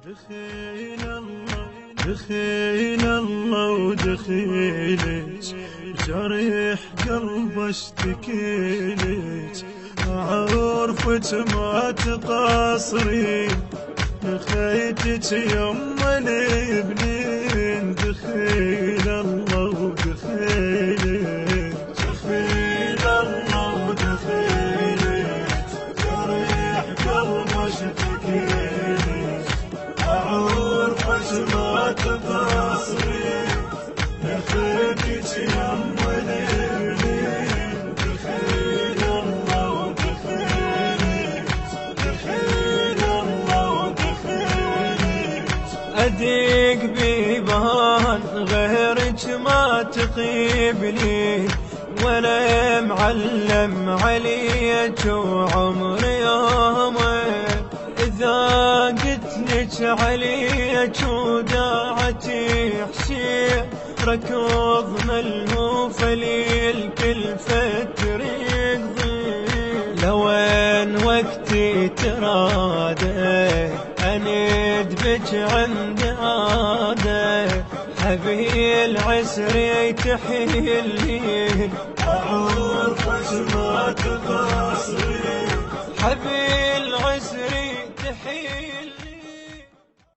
دخيل الله دخيل الله ودخيلك جريح قلب اشتكيلك عرفت ما تقصرين خيتك يما الابنين دخيل الله ودخيلك دخيل الله ودخيلك جريح قلب اشتكيلك عرفت ما تقصرين خيتك يما الابنين دخيل الله ودخيلك دخيل الله ودخيلك أديك بيبان غيرك ما تقيبني ولا معلم عليك وعمر يومك إذا قلت لك عليك وداعتي حشير ركض ملهوف للكل فتر يقضي لوين وقتي تراده أند بك عند عاده حبي العسر يتحيل